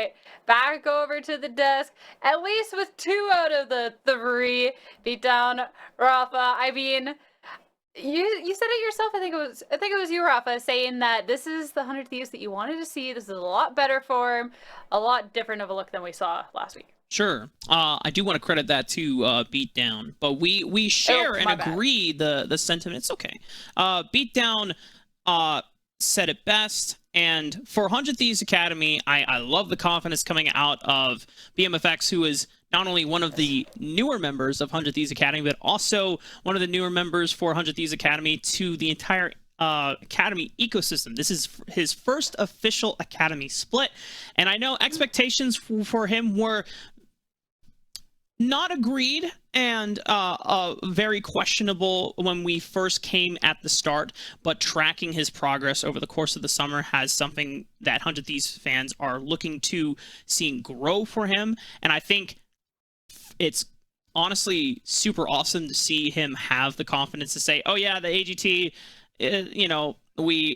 right, back over to the desk, at least with 2 out of the 3 beat down Rafa. I mean, you said it yourself. I think it was you, Rafa, saying that this is the 100 Thieves that you wanted to see. This is a lot better for him, a lot different of a look than we saw last week. Sure. I do want to credit that to Beatdown, but we share and agree the sentiment. It's okay. Beatdown said it best, and for 100 Thieves Academy, I love the confidence coming out of BMFX, who is not only one of the newer members of 100 Thieves Academy, but also one of the newer members for 100 Thieves Academy to the entire Academy ecosystem. This is his first official Academy split, and I know expectations for him were not agreed and very questionable when we first came at the start, but tracking his progress over the course of the summer has something that 100 Thieves fans are looking to seeing grow for him, and I think it's honestly super awesome to see him have the confidence to say, oh yeah, the AGT, you know, we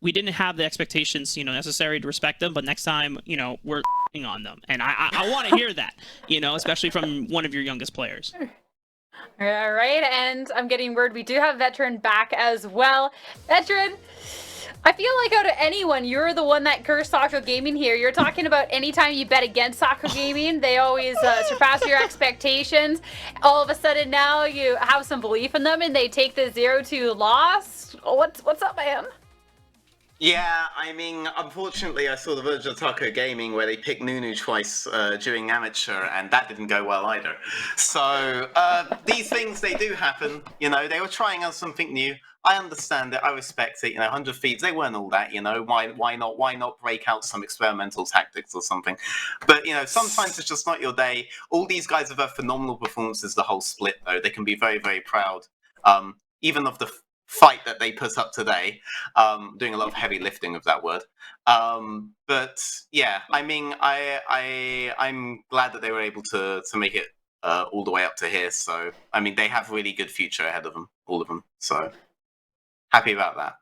didn't have the expectations, you know, necessary to respect them, but next time, you know, we're on them. And I want to hear that, you know, especially from one of your youngest players. All right, and I'm getting word we do have Veteran back as well. Veteran, I feel like out of anyone, you're the one that cursed Taco Gaming here. You're talking about anytime you bet against Taco Gaming, they always surpass your expectations. All of a sudden now you have some belief in them and they take the 0-2 loss. What's up, man? Yeah, I mean, unfortunately, I saw the version of Taco Gaming where they picked Nunu twice during amateur, and that didn't go well either. So these things, they do happen. You know, they were trying out something new. I understand it. I respect it. You know, 100 Thieves, they weren't all that. You know, why not break out some experimental tactics or something? But you know, sometimes it's just not your day. All these guys have had phenomenal performances the whole split, though. They can be very, very proud, even of the fight that they put up today, doing a lot of heavy lifting of that word. But yeah, I mean, I'm glad that they were able to make it all the way up to here. So I mean, they have really good future ahead of them, all of them. So happy about that.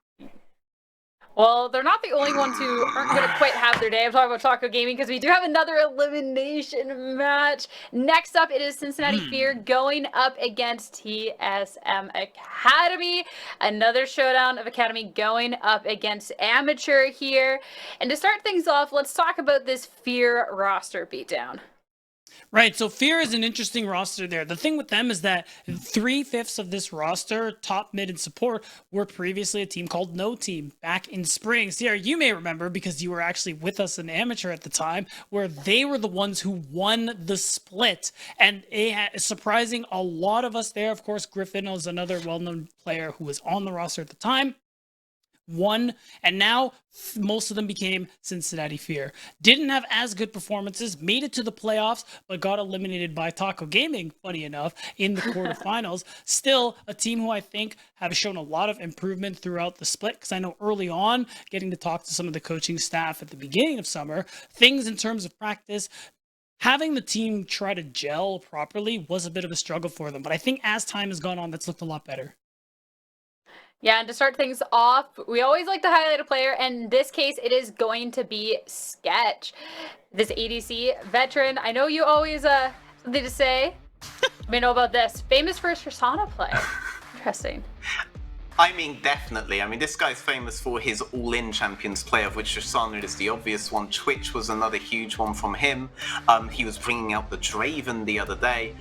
Well, they're not the only ones who aren't going to quite have their day. I'm talking about Taco Gaming because we do have another elimination match. Next up, it is Cincinnati Fear going up against TSM Academy. Another showdown of Academy going up against Amateur here. And to start things off, let's talk about this Fear roster beatdown. Right, so Fear is an interesting roster there. The thing with them is that 3/5 of this roster, top, mid, and support, were previously a team called No Team back in spring. Sierra, you may remember because you were actually with us in Amateur at the time, where they were the ones who won the split. And surprising a lot of us there. Of course, Griffin was another well-known player who was on the roster at the time. Won, and now most of them became Cincinnati Fear. Didn't have as good performances, made it to the playoffs, but got eliminated by Taco Gaming, funny enough, in the quarterfinals. Still, a team who I think have shown a lot of improvement throughout the split, because I know early on, getting to talk to some of the coaching staff at the beginning of summer, things in terms of practice, having the team try to gel properly was a bit of a struggle for them. But I think as time has gone on, that's looked a lot better. Yeah, and to start things off, we always like to highlight a player, and in this case, it is going to be Sketch. This ADC veteran, I know you always something to say. Let me know about this. Famous for his Tristana play. Interesting. I mean, definitely. I mean, this guy's famous for his all-in champions play, of which Tristana is the obvious one. Twitch was another huge one from him. He was bringing out the Draven the other day.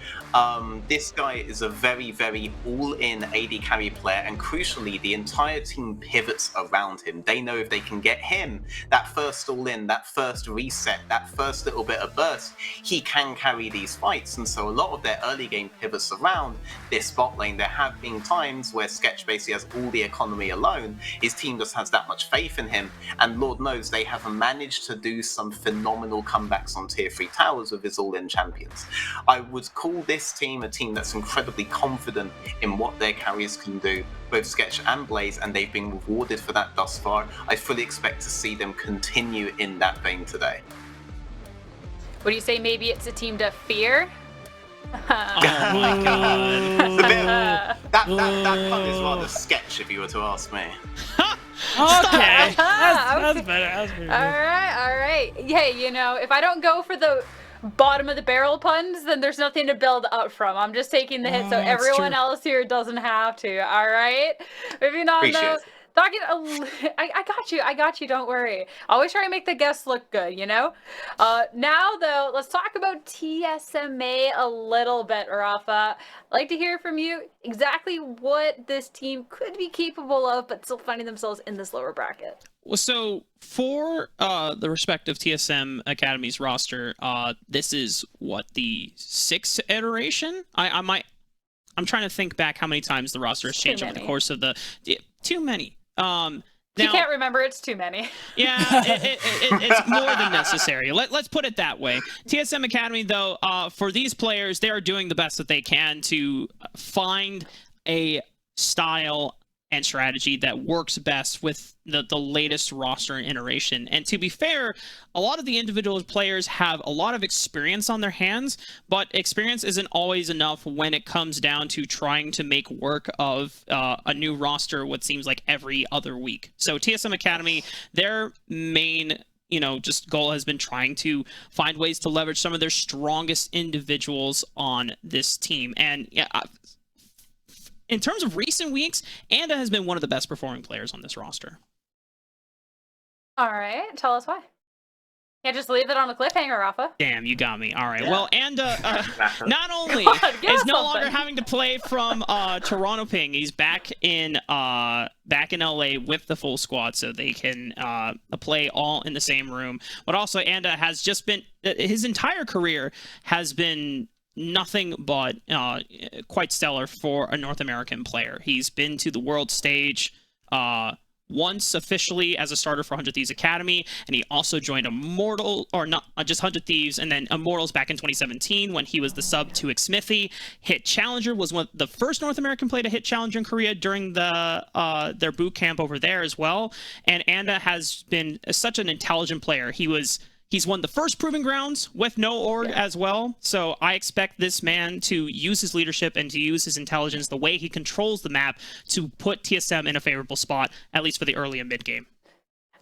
This guy is a very, very all-in AD carry player, and crucially, the entire team pivots around him. They know if they can get him that first all-in, that first reset, that first little bit of burst, he can carry these fights. And so a lot of their early game pivots around this bot lane. There have been times where Sketch basically has all the economy alone. His team just has that much faith in him, and Lord knows they have managed to do some phenomenal comebacks on tier 3 towers with his all-in champions. I would call this team a team that's incredibly confident in what their carriers can do, both Sketch and Blaze, and they've been rewarded for that thus far. I fully expect to see them continue in that vein today. Would you say maybe it's a team to fear? Oh my god. That pun is rather Sketch, if you were to ask me. Okay, that's Okay. better. That's pretty All good. right, all right. Hey, you know, if I don't go for the bottom of the barrel puns, then there's nothing to build up from. I'm just taking the hit, so Oh, it's everyone true. else here doesn't have to. All right. Moving on Appreciate though. it. Talking, I got you. I got you. Don't worry. Always try to make the guests look good. You know. Now though, let's talk about TSMA a little bit, Rafa. I'd like to hear from you exactly what this team could be capable of, but still finding themselves in this lower bracket. Well, so for the respective TSM Academy's roster, this is what, the 6th iteration? I'm trying to think back how many times the roster has changed over the course of too many. If you can't remember, it's too many. Yeah, it's more than necessary. Let's put it that way. TSM Academy, though, for these players, they are doing the best that they can to find a style and strategy that works best with the latest roster iteration. And to be fair, a lot of the individual players have a lot of experience on their hands, but experience isn't always enough when it comes down to trying to make work of a new roster what seems like every other week. So TSM Academy, their main just goal has been trying to find ways to leverage some of their strongest individuals on this team. And yeah, in terms of recent weeks, Anda has been one of the best performing players on this roster. All right, tell us why. Can't just leave it on a cliffhanger, Rafa. Damn, you got me. All right. Yeah. Well, Anda not only is no longer having to play from Toronto Ping, he's back in LA with the full squad, so they can play all in the same room. But also, Anda has just been his entire career has been nothing but quite stellar for a North American player. He's been to the world stage once officially as a starter for 100 Thieves Academy, and he also joined Immortal, or not just 100 Thieves, and then Immortals back in 2017 when he was the sub to Xmithy. Hit Challenger, was one of the first North American player to hit Challenger in Korea during their boot camp over there as well. And Anda has been such an intelligent player. He's won the first Proving Grounds with no org as well. So I expect this man to use his leadership and to use his intelligence, the way he controls the map, to put TSM in a favorable spot, at least for the early and mid game.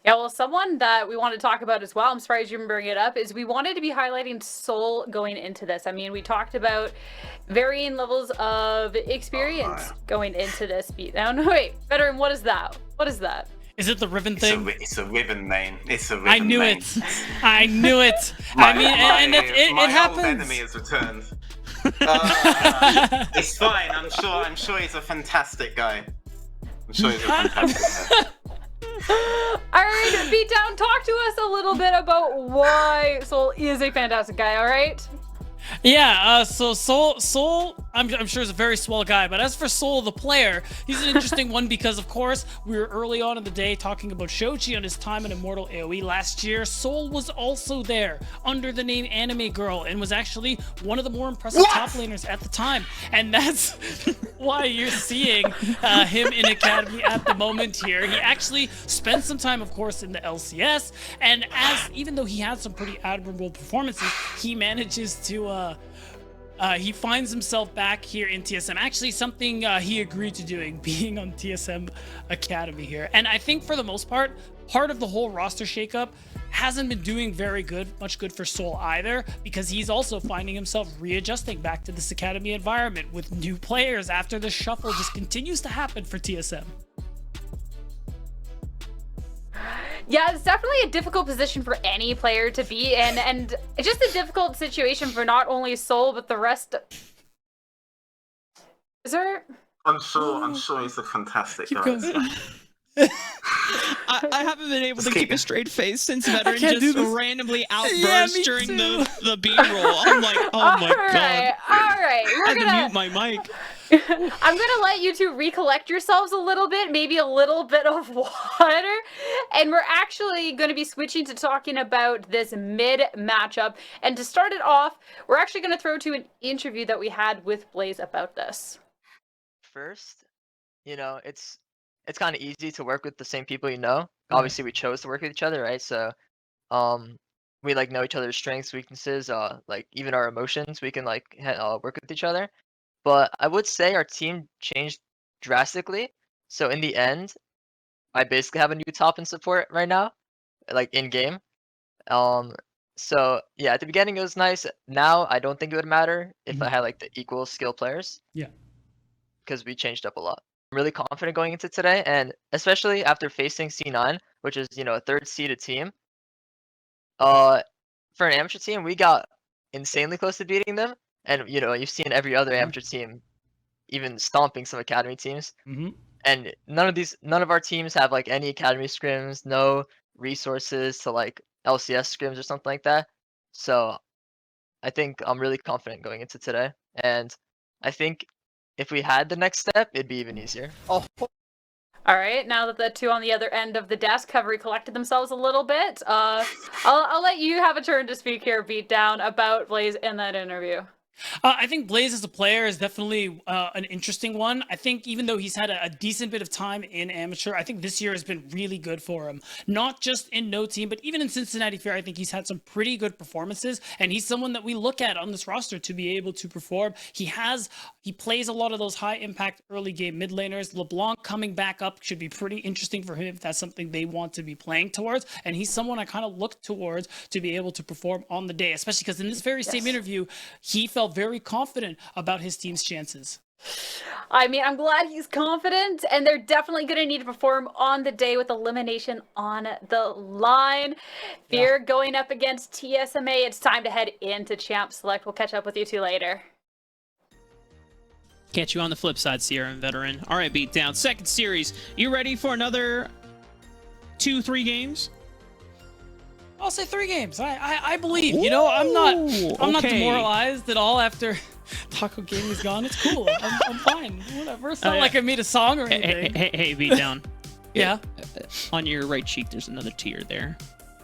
Yeah, well, someone that we want to talk about as well, I'm surprised you didn't bring it up, is we wanted to be highlighting Soul going into this. I mean, we talked about varying levels of experience going into this beat. Now, no, wait, veteran, what is that? What is that? Is it the ribbon thing? It's a ribbon main. It's a ribbon I knew main. it. I knew it. I mean, and it happens. My old enemy has returned. It's fine. I'm sure he's a fantastic guy. I'm sure he's a fantastic guy. All right, Beatdown, talk to us a little bit about why Soul is a fantastic guy, all right? Yeah, so Soul, I'm sure is a very swell guy, but as for Soul the player, he's an interesting one because, of course, we were early on in the day talking about Shochi on his time in Immortal AoE last year. Soul was also there under the name Anime Girl and was actually one of the more impressive top laners at the time, and that's why you're seeing him in Academy at the moment here. He actually spent some time, of course, in the LCS, and even though he had some pretty admirable performances, he manages to he finds himself back here in TSM. Actually, something he agreed to doing, being on TSM Academy here. And I think for the most part of the whole roster shakeup hasn't been doing much good for Soul either, because he's also finding himself readjusting back to this Academy environment with new players after the shuffle just continues to happen for TSM. Yeah, it's definitely a difficult position for any player to be in, and it's just a difficult situation for not only Soul, but the rest. Is there? I'm sure he's a fantastic guy. I haven't been able to keep a straight face since Veteran can't do just this. randomly Yeah, outburst me during too. the B roll. I'm like, oh my god. All right. I had to mute my mic. I'm gonna let you two recollect yourselves a little bit, maybe a little bit of water, and we're actually going to be switching to talking about this mid matchup. And to start it off, we're actually going to throw to an interview that we had with Blaze about this. First, it's kind of easy to work with the same people you know. Obviously, we chose to work with each other, right? So, we know each other's strengths, weaknesses, even our emotions. We can work with each other. But I would say our team changed drastically. So in the end, I basically have a new top in support right now, like in game. So yeah, at the beginning it was nice. Now I don't think it would matter if I had like the equal skill players Yeah. because we changed up a lot. I'm really confident going into today, and especially after facing C9, which is a third seeded team. For an amateur team, we got insanely close to beating them, and you've seen every other amateur team even stomping some academy teams. Mm-hmm. And none of our teams have like any academy scrims, no resources to like LCS scrims or something like that. So I think I'm really confident going into today, and I think if we had the next step, it'd be even easier. Oh, All right, now that the two on the other end of the desk have recollected themselves a little bit, I'll let you have a turn to speak here, Beatdown, about Blaze in that interview. I think Blaze as a player is definitely an interesting one. I think even though he's had a decent bit of time in amateur, I think this year has been really good for him. Not just in no team, but even in Cincinnati Fair, I think he's had some pretty good performances, and he's someone that we look at on this roster to be able to perform. He plays a lot of those high impact early game mid laners. LeBlanc coming back up should be pretty interesting for him if that's something they want to be playing towards, and he's someone I kind of look towards to be able to perform on the day, especially because in this very same interview, he felt very confident about his team's chances. I mean, I'm glad he's confident, and they're definitely going to need to perform on the day with elimination on the line. Fear going up against TSMA. It's time to head into Champ Select. We'll catch up with you two later. Catch you on the flip side, Sierra and Veteran. All right, Beatdown. Second series. You ready for another 2-3 games? I'll say 3 games. I believe. I'm not demoralized at all after Taco Gaming is gone. It's cool. I'm fine. Whatever. It's not like I made a song or anything. Hey, Beatdown. Yeah. On your right cheek, there's another tear there.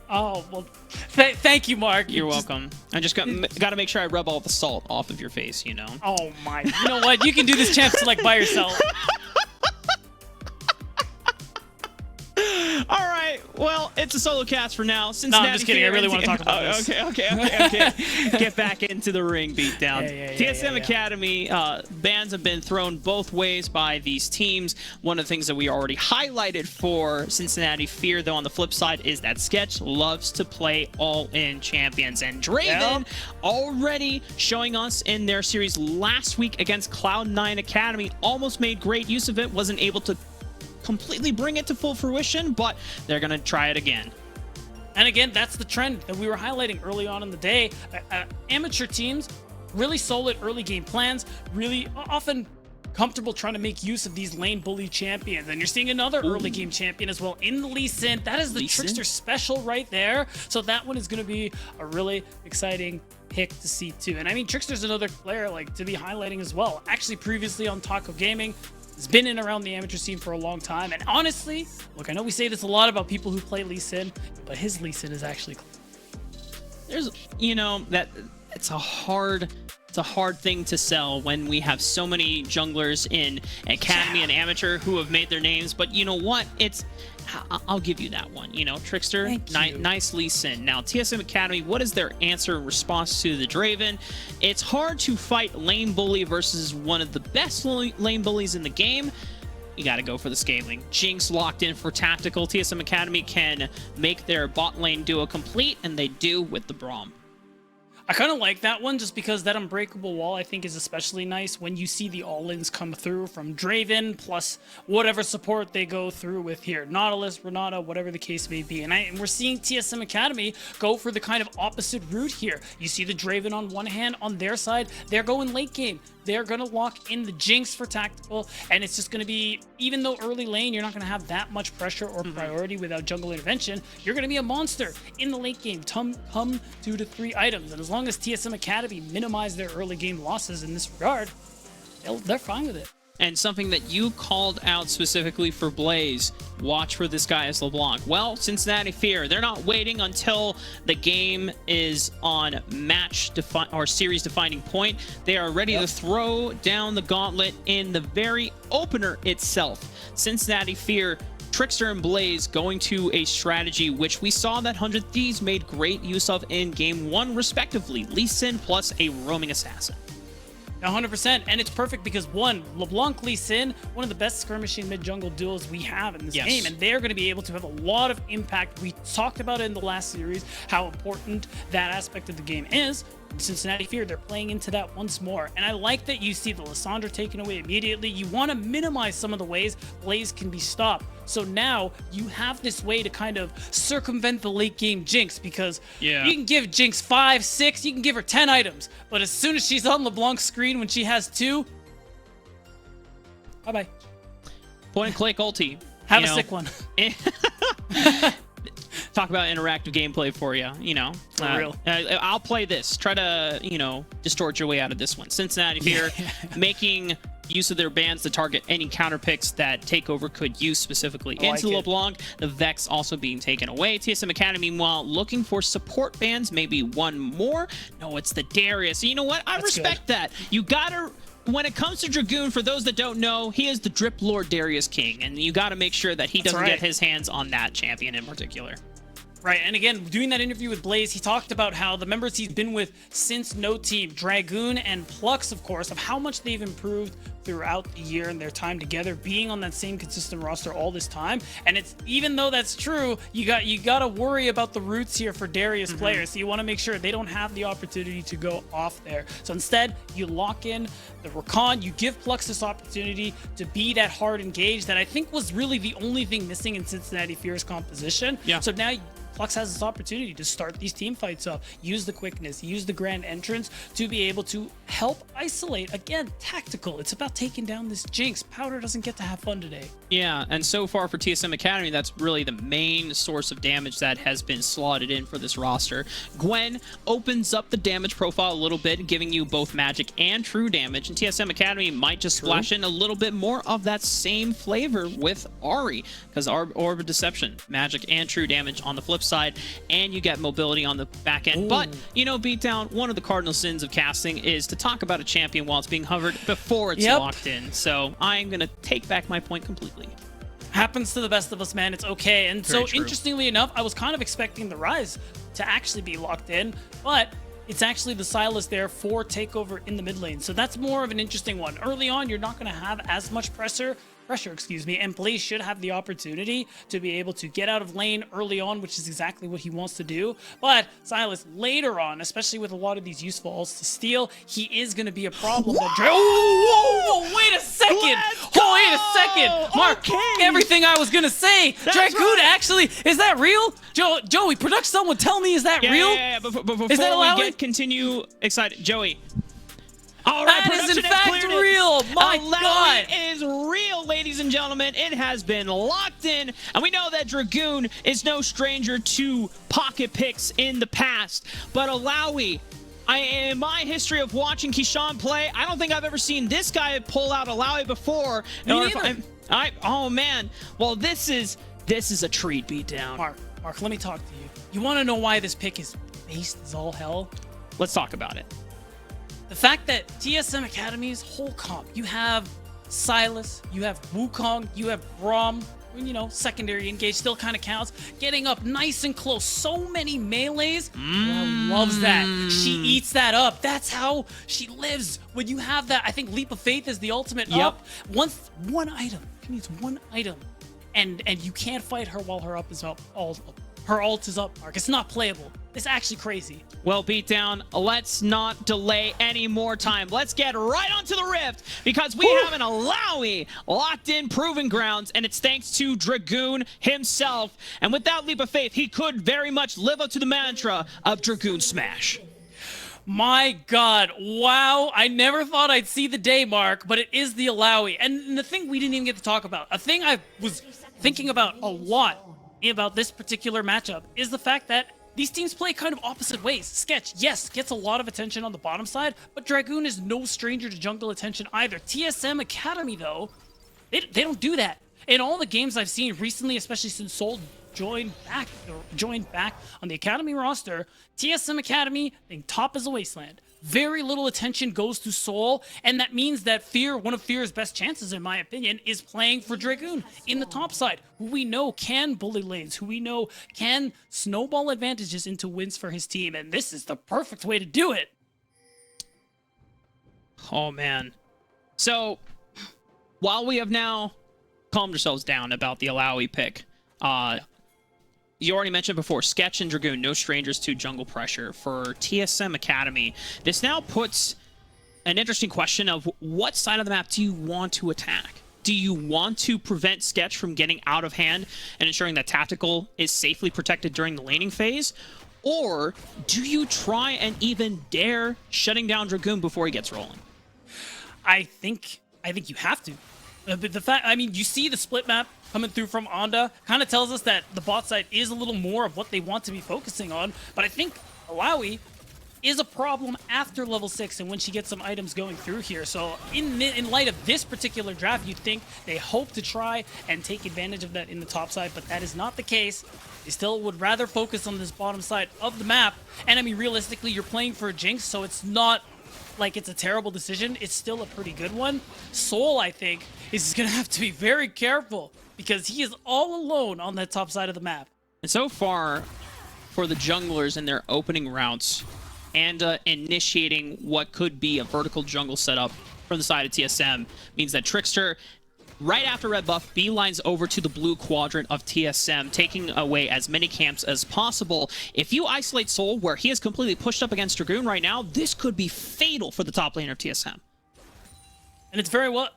Oh, well, thank you, Mark. You're welcome. I just got to make sure I rub all the salt off of your face, Oh, my. You know what? You can do this Champ Select by yourself. All right. Well, it's a solo cast for now. No, I'm just kidding. I really want to talk about this. Okay. Get back into the ring, Beatdown. Yeah, TSM Academy bans have been thrown both ways by these teams. One of the things that we already highlighted for Cincinnati Fear, though, on the flip side, is that Sketch loves to play all-in champions. And Draven already showing us in their series last week against Cloud9 Academy, almost made great use of it, wasn't able to completely bring it to full fruition, but they're gonna try it again. And again, that's the trend that we were highlighting early on in the day. Amateur teams, really solid early game plans, really often comfortable trying to make use of these lane bully champions. And you're seeing another early game champion as well in the Lee Sin. That is the Trickster special right there. So that one is going to be a really exciting pick to see too. And I mean, Trickster's another player like to be highlighting as well. Actually, previously on Taco Gaming, has been in around the amateur scene for a long time. And honestly, look, I know we say this a lot about people who play Lee Sin, but his Lee Sin is actually there's that it's a hard thing to sell when we have so many junglers in academy and amateur who have made their names. But you know what? I'll give you that one. Trickster, nice Lee Sin. Now, TSM Academy, what is their answer in response to the Draven? It's hard to fight lane bully versus one of the best lane bullies in the game. You got to go for the scaling. Jinx locked in for tactical. TSM Academy can make their bot lane duo complete, and they do with the Braum. I kind of like that one just because that unbreakable wall I think is especially nice when you see the all-ins come through from Draven plus whatever support they go through with here. Nautilus, Renata, whatever the case may be. And we're seeing TSM Academy go for the kind of opposite route here. You see the Draven on one hand, on their side, they're going late game. They're going to lock in the Jinx for tactical, and it's just going to be, even though early lane, you're not going to have that much pressure or priority without jungle intervention, you're going to be a monster in the late game. Come 2 to 3 items, and as long as TSM Academy minimize their early game losses in this regard, they're fine with it. And something that you called out specifically for Blaze, watch for this guy as LeBlanc. Well, Cincinnati Fear, they're not waiting until the game is on series defining point. They are ready to throw down the gauntlet in the very opener itself. Cincinnati Fear, Trickster and Blaze going to a strategy which we saw that 100 Thieves made great use of in Game 1 respectively. Lee Sin plus a roaming assassin. 100%, and it's perfect because one, LeBlanc Lee Sin, one of the best skirmishing mid jungle duos we have in this game, and they're going to be able to have a lot of impact. We talked about it in the last series, how important that aspect of the game is. Cincinnati Fear, they're playing into that once more, and I like that you see the Lissandra taken away immediately. You want to minimize some of the ways Blaze can be stopped, so now you have this way to kind of circumvent the late game Jinx, because you can give Jinx 5, 6, you can give her 10 items, but as soon as she's on LeBlanc's screen when she has 2, bye-bye. Point and click ulti. Have a sick one. Talk about interactive gameplay for you, For real. I'll play this. Try to, distort your way out of this one. Cincinnati here, making use of their bans to target any counter picks that Takeover could use specifically into LeBlanc. The Vex also being taken away. TSM Academy, meanwhile, looking for support bans, maybe one more. No, it's the Darius. You know what? I respect that. You gotta... When it comes to Dragoon, for those that don't know, he is the Drip Lord Darius King, and you got to make sure that he doesn't get his hands on that champion in particular. Right, and again, doing that interview with Blaze, he talked about how the members he's been with since No Team, Dragoon and Plux, of course, of how much they've improved throughout the year and their time together, being on that same consistent roster all this time. And it's, even though that's true, you got to worry about the roots here for Darius players. So you want to make sure they don't have the opportunity to go off there. So instead, you lock in the Rakan, you give Plux this opportunity to be that hard engaged that I think was really the only thing missing in Cincinnati Fear's composition. So now Plux has this opportunity to start these team fights up, use the quickness, use the grand entrance to be able to help isolate. Again, tactical. It's about taking down this Jinx. Powder doesn't get to have fun today. Yeah, and so far for TSM Academy, that's really the main source of damage that has been slotted in for this roster. Gwen opens up the damage profile a little bit, giving you both magic and true damage, and TSM Academy might just splash in a little bit more of that same flavor with Ahri, because Orb of Deception, magic and true damage on the flip side, and you get mobility on the back end. But, Beatdown, one of the cardinal sins of casting is to talk about a champion while it's being hovered before it's locked in. So I'm going to take back my point completely. Happens to the best of us, man. It's okay. And so, interestingly enough, I was kind of expecting the Rise to actually be locked in, but it's actually the Sylas there for Takeover in the mid lane. So that's more of an interesting one. Early on, you're not going to have as much pressure, and Blaze should have the opportunity to be able to get out of lane early on, which is exactly what he wants to do. But Sylas later on, especially with a lot of these useful ults to steal, he is going to be a problem. Whoa, wait a second! Wait a second! Mark, everything I was going to say! Dragoon actually, is that real? Joey, production, someone tell me, is that real? Yeah. Before is that continue excited, Joey. All right, that is in fact real. My God, it is real, ladies and gentlemen. It has been locked in, and we know that Dragoon is no stranger to pocket picks in the past. But Alawi, in my history of watching Kishan play, I don't think I've ever seen this guy pull out Alawi before. Me neither. Oh man, well this is a treat. Beatdown. Mark, let me talk to you. You want to know why this pick is based as all hell? Let's talk about it. The fact that TSM Academy's whole comp, you have Sylas, you have Wukong, you have Braum, secondary engage still kind of counts, getting up nice and close. So many melees. Loves that. She eats that up. That's how she lives. When you have that, I think Leap of Faith is the ultimate up. One item. She needs one item. And you can't fight her while her up is up. Her ult is up, Mark. It's not playable. It's actually crazy. Well, Beatdown, let's not delay any more time. Let's get right onto the Rift, because we have an Alawi locked in Proving Grounds, and it's thanks to Dragoon himself. And without Leap of Faith, he could very much live up to the mantra of Dragoon Smash. My God, wow. I never thought I'd see the day, Mark, but it is the Alawi. And the thing we didn't even get to talk about, a thing I was thinking about a lot about this particular matchup, is the fact that these teams play kind of opposite ways. Sketch, yes, gets a lot of attention on the bottom side, but Dragoon is no stranger to jungle attention either. TSM Academy, though, they don't do that. In all the games I've seen recently, especially since Soul joined back on the Academy roster, TSM Academy, being top as a wasteland. Very little attention goes to Soul, and that means that Fear, one of Fear's best chances, in my opinion, is playing for Dragoon in the top side, who we know can bully lanes, who we know can snowball advantages into wins for his team, and this is the perfect way to do it. Oh, man. So, while we have now calmed ourselves down about the Alawi pick, you already mentioned before, Sketch and Dragoon, no strangers to jungle pressure. For TSM Academy, this now puts an interesting question of what side of the map do you want to attack? Do you want to prevent Sketch from getting out of hand and ensuring that Tactical is safely protected during the laning phase? Or do you try and even dare shutting down Dragoon before he gets rolling? I think you have to. The fact, I mean, you see the split map coming through from Onda kind of tells us that the bot side is a little more of what they want to be focusing on. But I think Alawi is a problem after level 6 and when she gets some items going through here. So in light of this particular draft, you'd think they hope to try and take advantage of that in the top side, but that is not the case. They still would rather focus on this bottom side of the map. And I mean, realistically, you're playing for a Jinx, so it's not like it's a terrible decision. It's still a pretty good one. Soul, I think, is going to have to be very careful because he is all alone on that top side of the map. And so far, for the junglers in their opening routes, and initiating what could be a vertical jungle setup from the side of TSM means that Trickster, right after red buff, beelines over to the blue quadrant of TSM, taking away as many camps as possible. If you isolate Soul, where he is completely pushed up against Dragoon right now, this could be fatal for the top laner of TSM. And it's very well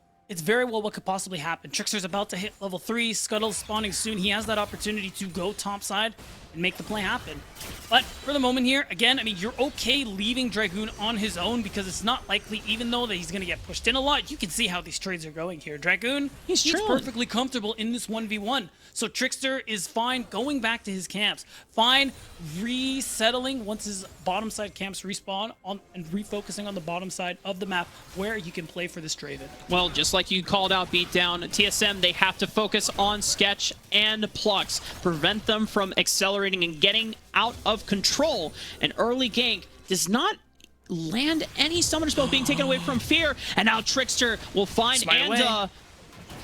what could possibly happen. Trickster's about to hit level 3, Scuttle's spawning soon. He has that opportunity to go top side and make the play happen. But for the moment here, again, I mean, you're okay leaving Dragoon on his own because it's not likely, even though that he's going to get pushed in a lot. You can see how these trades are going here. Dragoon, he's perfectly comfortable in this 1v1. So Trickster is fine going back to his camps. Fine resettling once his bottom side camps respawn on and refocusing on the bottom side of the map where you can play for this Draven. Well, just like you called out Beatdown, TSM, they have to focus on Sketch and Plux. Prevent them from accelerating and getting out of control. An early gank does not land any summoner spell being taken away from Fear. And now Trickster will find Anda.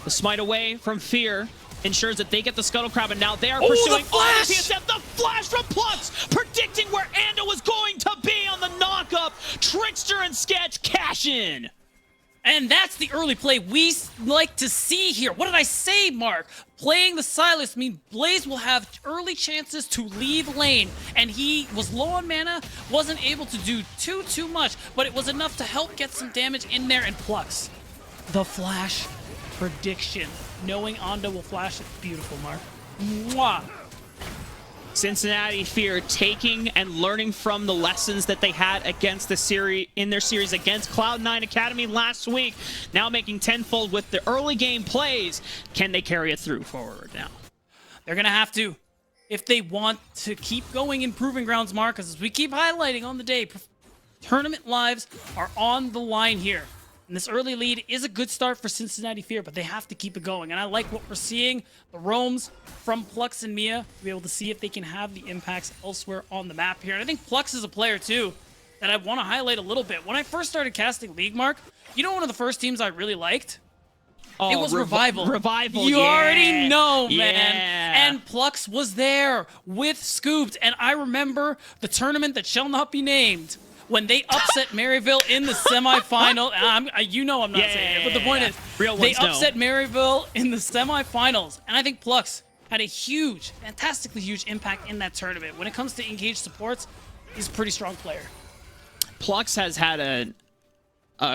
The smite away from Fear ensures that they get the Scuttle Crab, and now they are pursuing all the TSM. The flash from Plux, predicting where Anda was going to be on the knock-up. Trickster and Sketch cash in. And that's the early play we like to see here. What did I say, Mark? Playing the Silas means Blaze will have early chances to leave lane. And he was low on mana, wasn't able to do too much, but it was enough to help get some damage in there. And Plux, the flash prediction. Knowing Onda will flash it. Beautiful, Mark. Mwah. Cincinnati Fear taking and learning from the lessons that they had against the series in their series against Cloud9 Academy last week. Now making tenfold with the early game plays. Can they carry it through forward now? They're going to have to. If they want to keep going in Proving Grounds, Mark, as we keep highlighting on the day, tournament lives are on the line here. And this early lead is a good start for Cincinnati Fear, but they have to keep it going. And I like what we're seeing. The roams from Plux and Mia to be able to see if they can have the impacts elsewhere on the map here. And I think Plux is a player, too, that I want to highlight a little bit. When I first started casting League, Mark, you know one of the first teams I really liked? Oh, it was Revival. Revival, You already know, man. Yeah. And Plux was there with Scooped. And I remember the tournament that shall not be named, when they upset Maryville in the semifinal. You know I'm not saying it, but the point is, they upset Maryville in the semifinals. And I think Plux had a huge, fantastically huge impact in that tournament. When it comes to engaged supports, he's a pretty strong player. Plux has had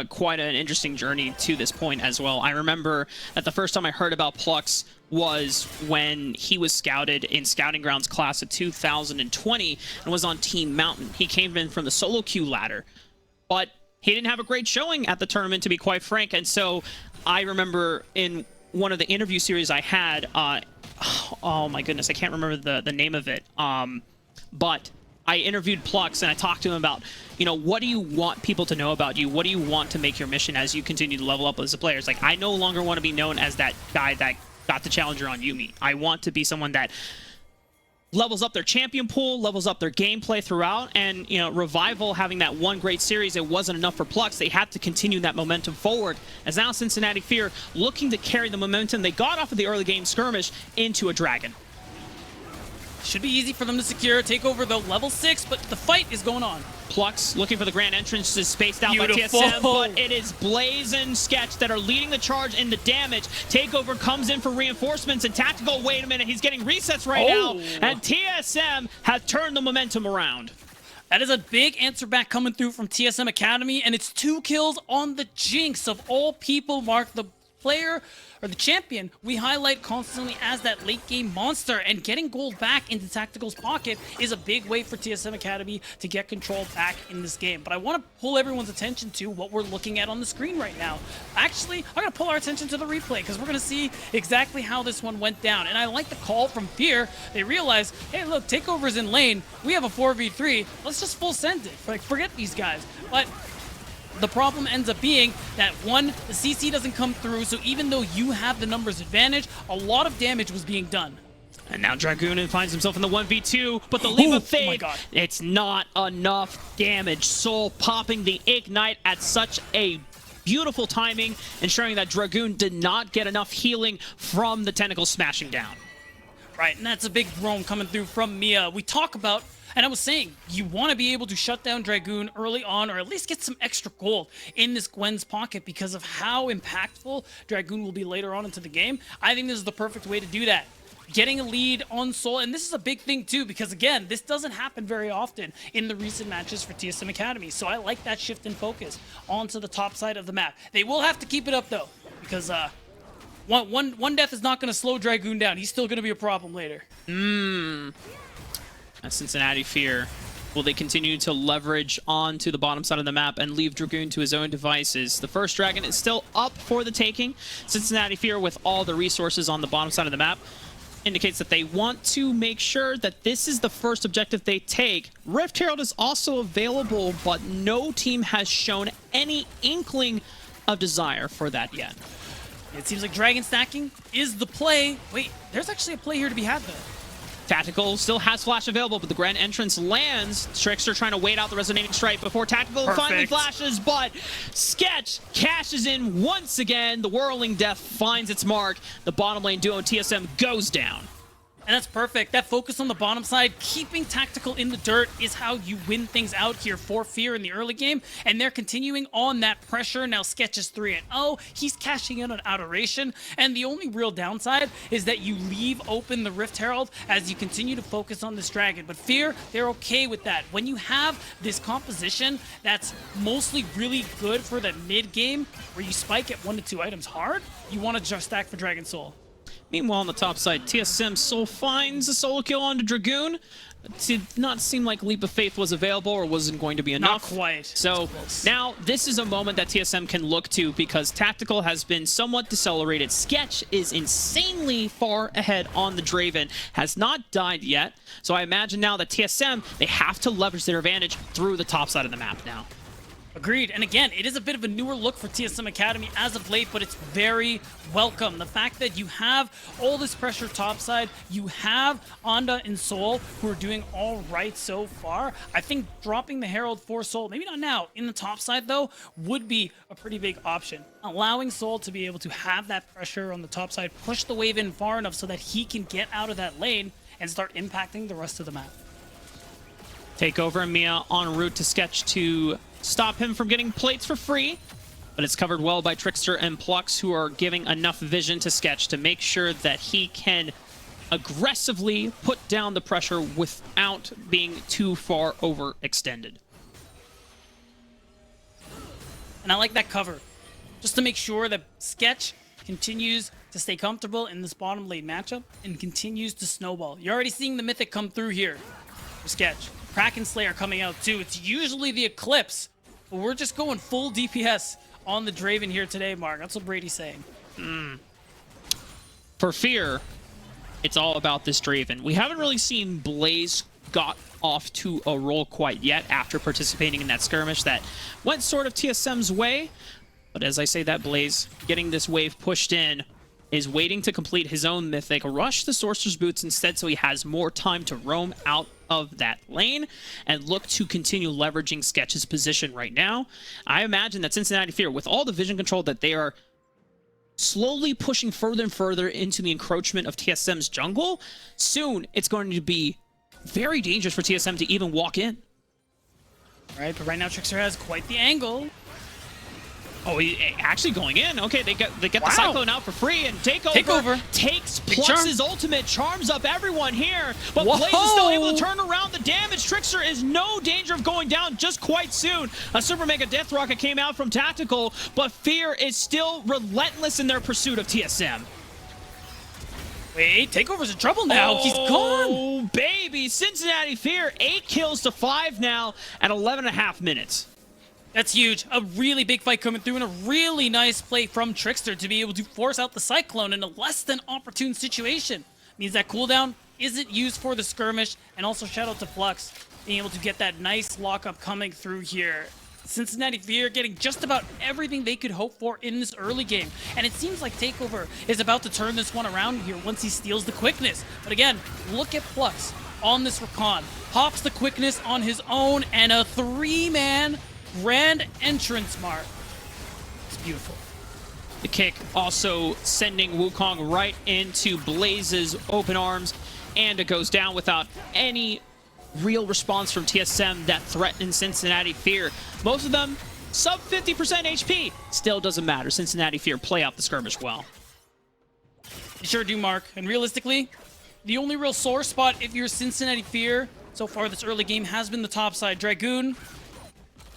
quite an interesting journey to this point as well. I remember that the first time I heard about Plux was when he was scouted in Scouting Grounds class of 2020 and was on Team Mountain. He came in from the solo queue ladder, but he didn't have a great showing at the tournament, to be quite frank. And so I remember in one of the interview series I had, oh my goodness, I can't remember the name of it, but I interviewed Plux and I talked to him about, you know, what do you want people to know about you? What do you want to make your mission as you continue to level up as a player? It's like, I no longer want to be known as that guy that got the challenger on Yumi. I want to be someone that levels up their champion pool, levels up their gameplay throughout, and, you know, Revival having that one great series, it wasn't enough for Plux. They had to continue that momentum forward, as now Cincinnati Fear looking to carry the momentum they got off of the early game skirmish into a dragon. Should be easy for them to secure. Take over the level 6, but the fight is going on. Plux looking for the grand entrance is spaced out Beautiful. by TSM, but it is Blaze and Sketch that are leading the charge in the damage. Takeover comes in for reinforcements, and Tactical, wait a minute, he's getting resets right now, and TSM has turned the momentum around. That is a big answer back coming through from TSM Academy, and it's 2 kills on the Jinx of all people. Mark, the player or the champion we highlight constantly as that late game monster, and getting gold back into Tactical's pocket is a big way for TSM Academy to get control back in this game. But I want to pull everyone's attention to what we're looking at on the screen right now. Actually, I'm going to pull our attention to the replay because we're going to see exactly how this one went down. And I like the call from Fear. They realize, hey, look, Takeover's in lane. We have a 4v3. Let's just full send it. Like, forget these guys. But the problem ends up being that, one, the CC doesn't come through, so even though you have the numbers advantage, a lot of damage was being done. And now Dragoon finds himself in the 1v2, but the Leap of Faith, it's not enough damage. Soul popping the Ignite at such a beautiful timing, ensuring that Dragoon did not get enough healing from the tentacles smashing down. Right, and that's a big roam coming through from Mia. We talk about, and I was saying, you want to be able to shut down Dragoon early on, or at least get some extra gold in this Gwen's pocket because of how impactful Dragoon will be later on into the game. I think this is the perfect way to do that. Getting a lead on Soul, and this is a big thing too, because again, this doesn't happen very often in the recent matches for TSM Academy. So I like that shift in focus onto the top side of the map. They will have to keep it up though, because one death is not going to slow Dragoon down. He's still going to be a problem later. Cincinnati Fear. Will they continue to leverage onto the bottom side of the map and leave Dragoon to his own devices? The first dragon is still up for the taking. Cincinnati Fear, with all the resources on the bottom side of the map, indicates that they want to make sure that this is the first objective they take. Rift Herald is also available, but no team has shown any inkling of desire for that yet. It seems like dragon stacking is the play. Wait, there's actually a play here to be had though. Tactical still has flash available, but the grand entrance lands. Trickster trying to wait out the resonating strike before Tactical finally flashes, but Sketch cashes in once again. The whirling death finds its mark. The bottom lane duo TSM goes down. And that's perfect. That focus on the bottom side, keeping Tactical in the dirt, is how you win things out here for Fear in the early game. And they're continuing on that pressure. Now Sketch is 3-0. He's cashing in on Adoration. And the only real downside is that you leave open the Rift Herald as you continue to focus on this dragon. But Fear, they're okay with that. When you have this composition that's mostly really good for the mid game, where you spike at 1 to 2 items hard, you want to just stack for Dragon Soul. Meanwhile, on the top side, TSM Soul finds a solo kill onto Dragoon. It did not seem like Leap of Faith was available or wasn't going to be enough. Not quite. So now this is a moment that TSM can look to, because Tactical has been somewhat decelerated. Sketch is insanely far ahead on the Draven, has not died yet. So I imagine now that TSM, they have to leverage their advantage through the top side of the map now. Agreed. And again, it is a bit of a newer look for TSM Academy as of late, but it's very welcome. The fact that you have all this pressure topside, you have Onda and Soul who are doing all right so far. I think dropping the Herald for Soul, maybe not now, in the top side though, would be a pretty big option. Allowing Soul to be able to have that pressure on the top side, push the wave in far enough so that he can get out of that lane and start impacting the rest of the map. Takeover and Mia en route to Sketch to stop him from getting plates for free, but it's covered well by Trickster and Plux, who are giving enough vision to Sketch to make sure that he can aggressively put down the pressure without being too far overextended. And I like that cover, just to make sure that Sketch continues to stay comfortable in this bottom lane matchup and continues to snowball. You're already seeing the Mythic come through here for Sketch. Kraken Slayer coming out too. It's usually the Eclipse, but we're just going full DPS on the Draven here today, Mark. That's what Brady's saying. For Fear, it's all about this Draven. We haven't really seen Blaze got off to a roll quite yet after participating in that skirmish that went sort of TSM's way. But as I say that, Blaze getting this wave pushed in is waiting to complete his own Mythic, rush the Sorcerer's Boots instead so he has more time to roam out of that lane and look to continue leveraging Sketch's position right now. I imagine that Cincinnati Fear, with all the vision control that they are slowly pushing further and further into the encroachment of TSM's jungle. Soon, it's going to be very dangerous for TSM to even walk in. Right, but right now Trickster has quite the angle. Oh, he actually going in. Okay, they get Wow. the Cyclone out for free, and Takeover takes Plux's ultimate, charms up everyone here, but Whoa. Blaze is still able to turn around the damage. Trickster is no danger of going down just quite soon. A Super Mega Death Rocket came out from Tactical, but Fear is still relentless in their pursuit of TSM. Wait, Takeover's in trouble now. He's gone. Oh, baby. Cincinnati Fear, 8 kills to 5 now at 11.5 minutes. That's huge. A really big fight coming through and a really nice play from Trickster to be able to force out the Cyclone in a less than opportune situation. Means that cooldown isn't used for the skirmish, and also shout out to Flux being able to get that nice lockup coming through here. Cincinnati Fear getting just about everything they could hope for in this early game. And it seems like Takeover is about to turn this one around here once he steals the quickness. But again, look at Flux on this recon. Pops the quickness on his own and a 3-man grand entrance mark. It's beautiful. The kick also sending Wukong right into Blaze's open arms, and it goes down without any real response from TSM that threatened Cincinnati Fear. Most of them sub 50% HP. Still doesn't matter. Cincinnati Fear play out the skirmish well. You sure do, Mark. And realistically, the only real sore spot if you're Cincinnati Fear so far this early game has been the top side. Dragoon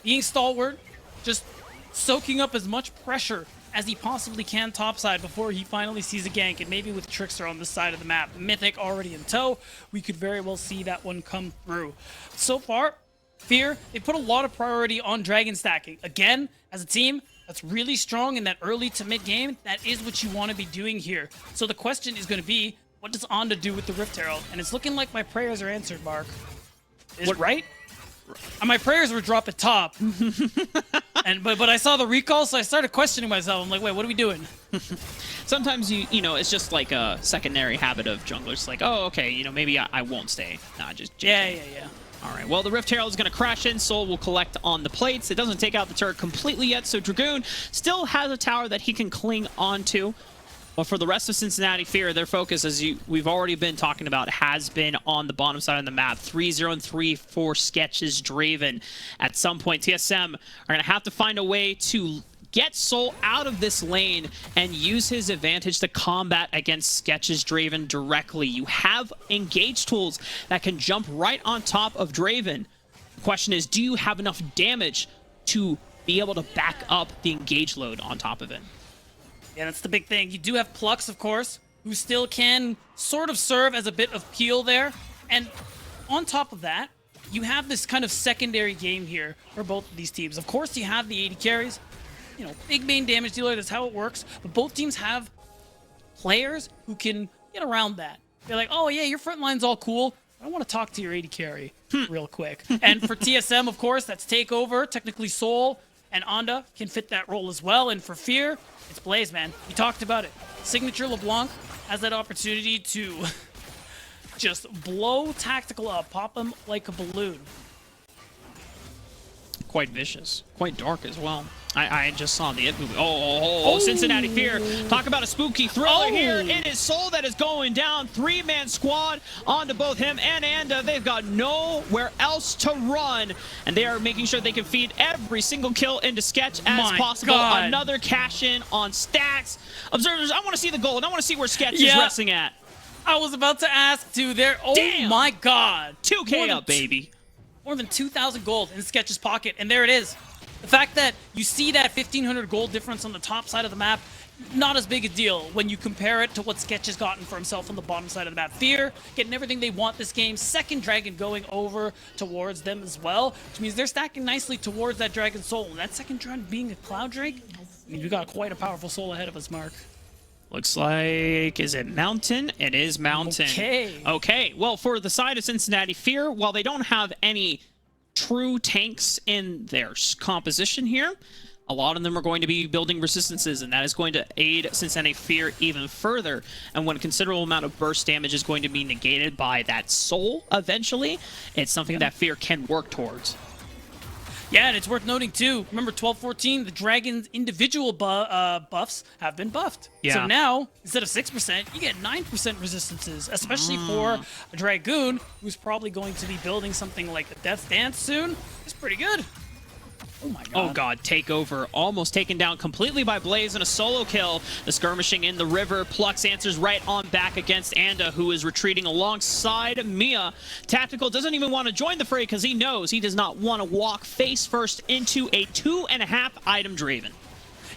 being stalwart, just soaking up as much pressure as he possibly can topside before he finally sees a gank, and maybe with Trickster on the side of the map, Mythic already in tow, we could very well see that one come through. So far, Fear, they put a lot of priority on dragon stacking. Again, as a team that's really strong in that early to mid game, that is what you want to be doing here. So the question is going to be, what does Onda do with the Rift Herald? And it's looking like my prayers are answered, Mark. Is it right? And my prayers were drop at top. but I saw the recall, so I started questioning myself. I'm like, wait, what are we doing? Sometimes you know, it's just like a secondary habit of junglers. Like, oh, okay, you know, maybe I won't stay. Nah, just Yeah. All right, well, the Rift Herald is going to crash in. Soul will collect on the plates. It doesn't take out the turret completely yet, so Dragoon still has a tower that he can cling onto. But for the rest of Cincinnati Fear, their focus, as we've already been talking about, has been on the bottom side of the map. 3-0 and 3-4 Sketches Draven. At some point, TSM are going to have to find a way to get Soul out of this lane and use his advantage to combat against Sketches Draven directly. You have engage tools that can jump right on top of Draven. The question is, do you have enough damage to be able to back up the engage load on top of it? Yeah, that's the big thing. You do have Plux, of course, who still can sort of serve as a bit of peel there. And on top of that, you have this kind of secondary game here for both of these teams. Of course, you have the 80 carries, you know, big main damage dealer, that's how it works. But both teams have players who can get around that. They're like, oh yeah, your front line's all cool. I want to talk to your 80 carry real quick. And for TSM, of course, that's Takeover, technically Soul, and Onda can fit that role as well. And for Fear, it's Blaze, man. We talked about it. Signature LeBlanc has that opportunity to just blow Tactical up, pop him like a balloon. Quite vicious, quite dark as well. I just saw the it movie. Oh, Cincinnati Fear. Talk about a spooky thriller here. It is Soul that is going down. 3-man squad onto both him and Anda. They've got nowhere else to run, and they are making sure they can feed every single kill into Sketch as possible. God. Another cash in on stacks. Observers, I want to see the gold. I want to see where Sketch is resting at. I was about to ask too. There. Oh Damn. my God. 2K up, baby. More than 2,000 gold in Sketch's pocket, and there it is. The fact that you see that 1,500 gold difference on the top side of the map, not as big a deal when you compare it to what Sketch has gotten for himself on the bottom side of the map. Fear getting everything they want this game. Second dragon going over towards them as well, which means they're stacking nicely towards that dragon soul. And that second dragon being a cloud drake, I mean, we got quite a powerful soul ahead of us, Mark. Looks like, is it Mountain? It is Mountain. Okay, well, for the side of Cincinnati Fear, while they don't have any true tanks in their composition here, a lot of them are going to be building resistances, and that is going to aid Cincinnati Fear even further. And when a considerable amount of burst damage is going to be negated by that soul eventually, it's something that Fear can work towards. Yeah, and it's worth noting too. Remember 12-14, the Dragon's individual buffs have been buffed. Yeah. So now, instead of 6%, you get 9% resistances, especially for a Dragoon who's probably going to be building something like a Death Dance soon. It's pretty good. Oh my god. Oh god, takeover. Almost taken down completely by Blaze and a solo kill. The skirmishing in the river. Plux answers right on back against Anda, who is retreating alongside Mia. Tactical doesn't even want to join the fray because he knows he does not want to walk face first into a 2.5 item Draven.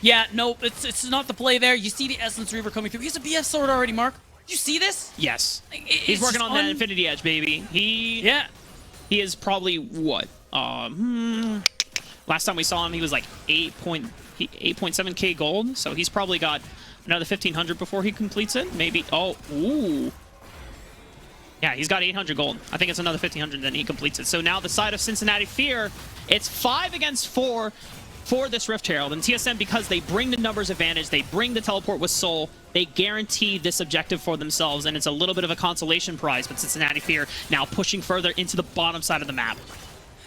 Yeah, no, it's not the play there. You see the Essence Reaver coming through. He's a BF sword already, Mark. You see this? Yes. It's He's working just on that Infinity Edge, baby. He is probably what? Last time we saw him, he was like 8.7k gold, so he's probably got another 1,500 before he completes it. Maybe. Oh, ooh. Yeah, he's got 800 gold. I think it's another 1,500, then he completes it. So now the side of Cincinnati Fear, it's 5 against 4 for this Rift Herald. And TSM, because they bring the numbers advantage, they bring the teleport with Soul, they guarantee this objective for themselves, and it's a little bit of a consolation prize. But Cincinnati Fear now pushing further into the bottom side of the map.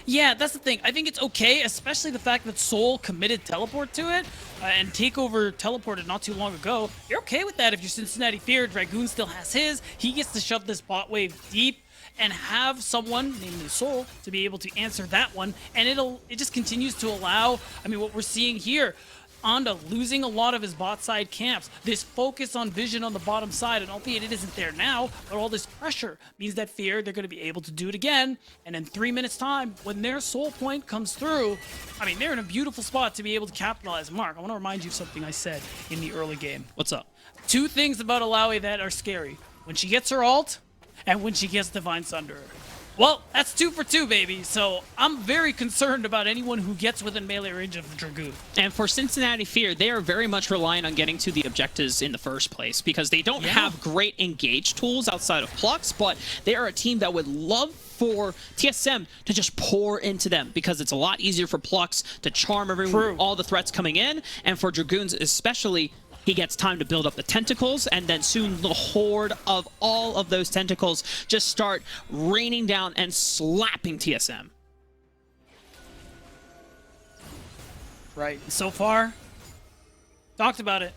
Yeah, that's the thing. I think it's okay, especially the fact that Soul committed teleport to it, and Takeover teleported not too long ago. You're okay with that if you're Cincinnati Fear. Dragoon still has his. He gets to shove this bot wave deep and have someone, namely Soul, to be able to answer that one. And it just continues to allow, I mean, what we're seeing here, Anda losing a lot of his bot side camps. This focus on vision on the bottom side, and albeit it isn't there now, but all this pressure means that Fear, they're going to be able to do it again. And in 3 minutes time, when their soul point comes through, I mean, they're in a beautiful spot to be able to capitalize. Mark, I want to remind you of something I said in the early game. What's up? 2 things about Alawi that are scary. When she gets her ult, and when she gets Divine Sunderer. Well, that's 2 for 2, baby. So I'm very concerned about anyone who gets within melee range of the Dragoon. And for Cincinnati Fear, they are very much relying on getting to the objectives in the first place because they don't have great engage tools outside of Plux, but they are a team that would love for TSM to just pour into them because it's a lot easier for Plux to charm everyone, all the threats coming in, and for Dragoons especially, he gets time to build up the tentacles, and then soon the horde of all of those tentacles just start raining down and slapping TSM. Right. So far, talked about it.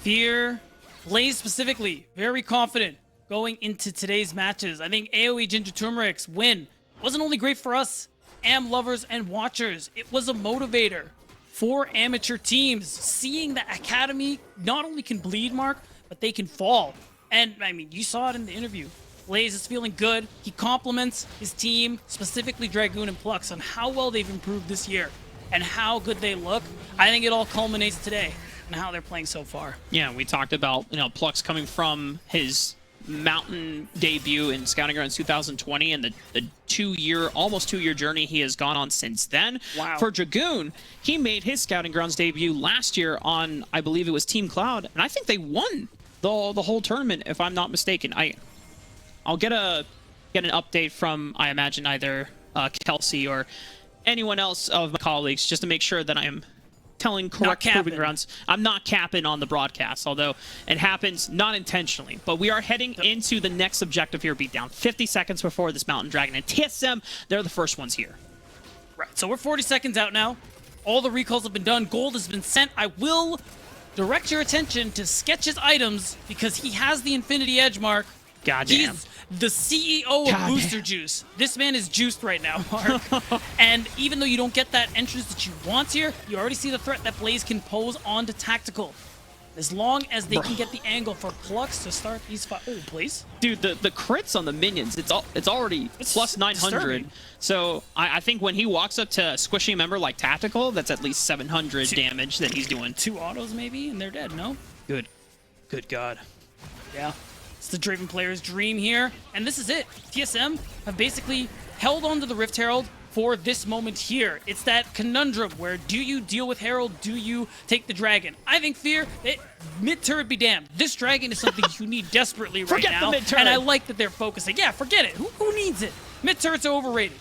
Fear, Blaze specifically, very confident going into today's matches. I think AoE Ginger Turmeric's win wasn't only great for us, AM lovers and watchers. It was a motivator for amateur teams, seeing that Academy not only can bleed, Mark, but they can fall. And, I mean, you saw it in the interview. Blaze is feeling good. He compliments his team, specifically Dragoon and Plux, on how well they've improved this year and how good they look. I think it all culminates today and how they're playing so far. Yeah, we talked about, Plux coming from his Mountain debut in Scouting Grounds 2020 and the almost 2 year journey he has gone on since then. Wow. For Dragoon, he made his Scouting Grounds debut last year on, I believe it was Team Cloud, and I think they won the whole tournament, if I'm not mistaken. I'll get an update from, I imagine, either Kelsey or anyone else of my colleagues just to make sure that I am telling correct proving grounds. I'm not capping on the broadcast, although it happens not intentionally. But we are heading into the next objective here, beatdown. 50 seconds before this Mountain Dragon. And TSM, they're the first ones here. Right, so we're 40 seconds out now. All the recalls have been done. Gold has been sent. I will direct your attention to Sketch's items because he has the Infinity Edge, Mark. Goddamn. He's the CEO of Booster Juice. This man is juiced right now, Mark. And even though you don't get that entrance that you want here, you already see the threat that Blaze can pose onto Tactical. As long as they can get the angle for Plux to start these fights. Oh, please. Dude, the crits on the minions, it's already plus 900. Disturbing. So I think when he walks up to a squishy member like Tactical, that's at least 700 damage that he's doing. 2 autos maybe, and they're dead, no? Good God. Yeah. It's the Draven player's dream here, and this is it. TSM have basically held on to the Rift Herald for this moment here. It's that conundrum where do you deal with Herald, do you take the Dragon? I think Fear, mid-turret be damned. This Dragon is something you need desperately right now, and I like that they're focusing. Yeah, forget it. Who needs it? Mid-turrets are overrated.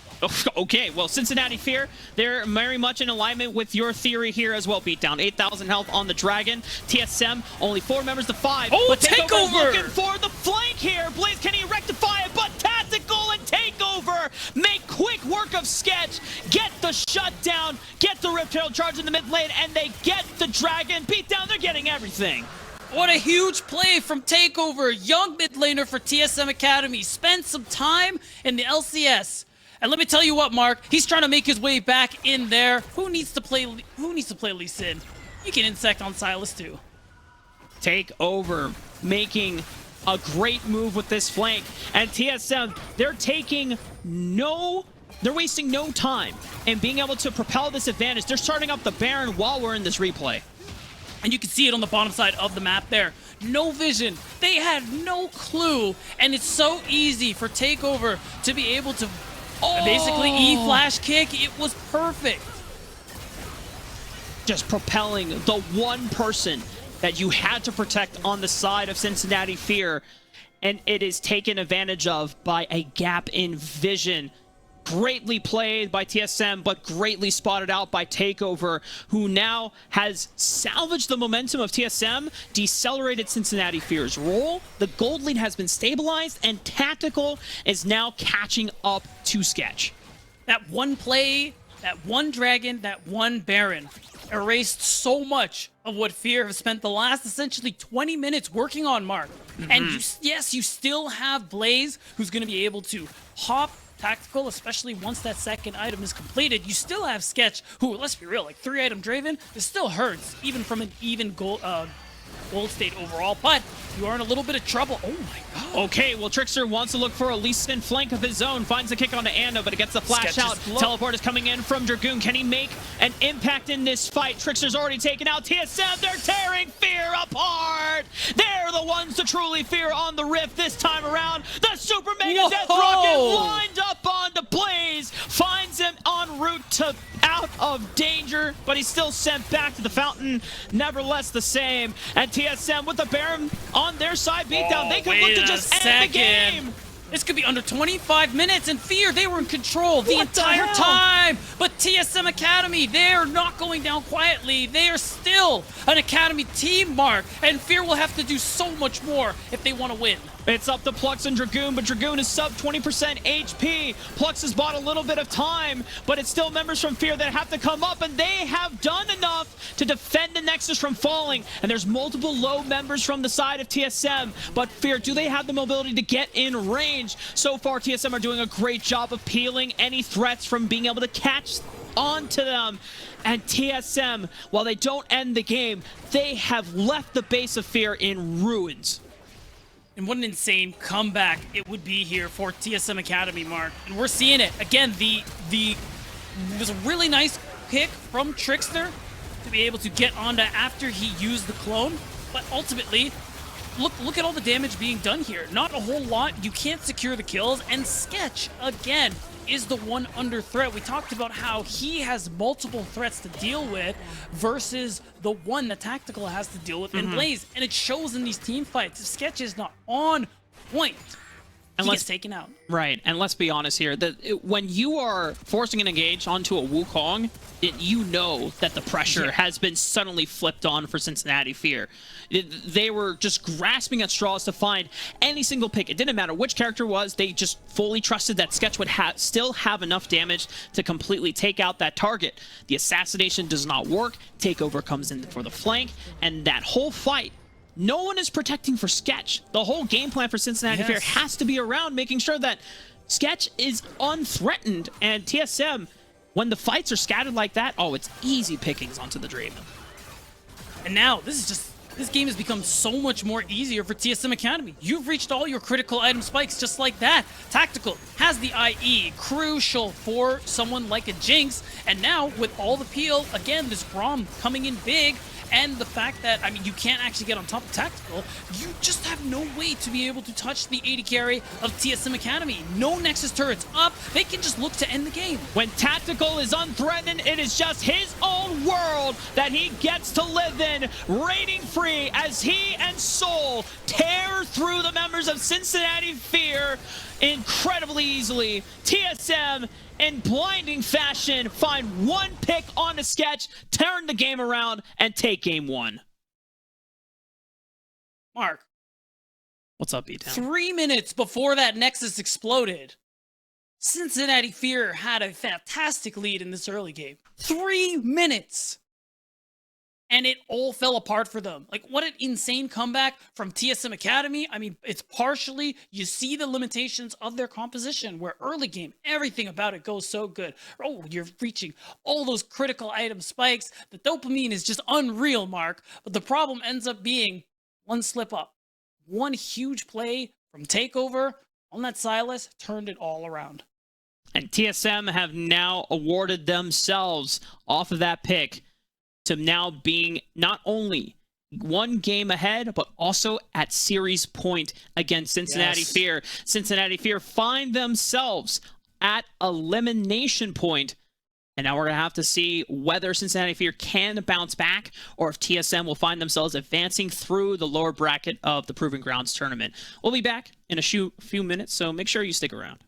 Okay, well, Cincinnati Fear, they're very much in alignment with your theory here as well, Beatdown. 8,000 health on the Dragon. TSM, only 4 members to 5. Oh, but Takeover! Looking for the flank here. Blaze, can he rectify it? But Tactical and Takeover make quick work of Sketch, get the shutdown, get the Rift Herald charge in the mid lane, and they get the Dragon beat down. They're getting everything. What a huge play from Takeover, young mid laner for TSM Academy. Spent some time in the LCS. And let me tell you what, Mark, he's trying to make his way back in there. Who needs to play Lee Sin? You can insect on Silas too. Takeover making a great move with this flank, and TSM, they're wasting no time in being able to propel this advantage. They're starting up the Baron while we're in this replay. And you can see it on the bottom side of the map there. No vision. They had no clue. And it's so easy for Takeover to be able to basically E-flash kick. It was perfect. Just propelling the one person that you had to protect on the side of Cincinnati Fear. And it is taken advantage of by a gap in vision. Greatly played by TSM, but greatly spotted out by Takeover, who now has salvaged the momentum of TSM, decelerated Cincinnati Fear's roll. The gold lead has been stabilized, and Tactical is now catching up to Sketch. That one play, that one Dragon, that one Baron erased so much of what Fear have spent the last essentially 20 minutes working on, Mark. And you still have Blaze, who's going to be able to hop Tactical, especially once that second item is completed. You still have Sketch, who, let's be real, like 3-item Draven, it still hurts, even from an even gold state overall, but you are in a little bit of trouble. Oh my god. Okay, well, Trickster wants to look for a Lee Sin flank of his own, finds the kick onto Ando, but it gets the flash out. Teleport is coming in from Dragoon. Can he make an impact in this fight? Trickster's already taken out TSM. They're tearing Fear apart. They're the ones to truly fear on the Rift this time around. The Super Mega Death Rocket lined up onto Blaze, finds him en route to out of danger, but he's still sent back to the fountain. Nevertheless, the same. And TSM with the Baron on their side beatdown. They could look to just end the game. This could be under 25 minutes, and Fear, they were in control the entire time. But TSM Academy, they're not going down quietly. They are still an Academy team, Mark, and Fear will have to do so much more if they want to win. It's up to Plux and Dragoon, but Dragoon is sub 20% HP. Plux has bought a little bit of time, but it's still members from Fear that have to come up, and they have done enough to defend the Nexus from falling. And there's multiple low members from the side of TSM, but Fear, do they have the mobility to get in range? So far, TSM are doing a great job of peeling any threats from being able to catch onto them. And TSM, while they don't end the game, they have left the base of Fear in ruins. And what an insane comeback it would be here for TSM Academy, Mark. And we're seeing it. Again, it was a really nice pick from Trickster to be able to get onto after he used the clone. But ultimately, look at all the damage being done here. Not a whole lot. You can't secure the kills. And Sketch, again, is the one under threat. We talked about how he has multiple threats to deal with versus the one that Tactical has to deal with in Blaze. And it shows in these team fights. If Sketch is not on point, he gets taken out. Right, and let's be honest here, that when you are forcing an engage onto a Wukong, you know that the pressure has been suddenly flipped on for Cincinnati Fear. They were just grasping at straws to find any single pick. It didn't matter which character it was, they just fully trusted that Sketch would still have enough damage to completely take out that target. The assassination does not work, Takeover comes in for the flank, and that whole fight, no one is protecting for Sketch. The whole game plan for Cincinnati Fear has to be around making sure that Sketch is unthreatened. And TSM, when the fights are scattered like that, oh, it's easy pickings onto the Draven. And now, this game has become so much more easier for TSM Academy. You've reached all your critical item spikes just like that. Tactical has the IE, crucial for someone like a Jinx. And now, with all the peel, again, this Grom coming in big, and the fact that, I mean, you can't actually get on top of Tactical, you just have no way to be able to touch the AD carry of TSM Academy. No Nexus turrets up, they can just look to end the game. When Tactical is unthreatened, it is just his own world that he gets to live in, reigning free as he and Soul tear through the members of Cincinnati Fear incredibly easily. TSM, in blinding fashion, find one pick on the Sketch, turn the game around, and take game one. Mark. What's up, B-Town? 3 minutes before that Nexus exploded, Cincinnati Fear had a fantastic lead in this early game. 3 minutes. And it all fell apart for them. Like, what an insane comeback from TSM Academy. I mean, it's partially, you see the limitations of their composition, where early game, everything about it goes so good. Oh, you're reaching all those critical item spikes. The dopamine is just unreal, Mark. But the problem ends up being one slip up. One huge play from Takeover on that Silas turned it all around. And TSM have now awarded themselves off of that pick to now being not only one game ahead, but also at series point against Cincinnati Fear. Cincinnati Fear find themselves at elimination point. And now we're going to have to see whether Cincinnati Fear can bounce back or if TSM will find themselves advancing through the lower bracket of the Proving Grounds tournament. We'll be back in a few minutes, so make sure you stick around.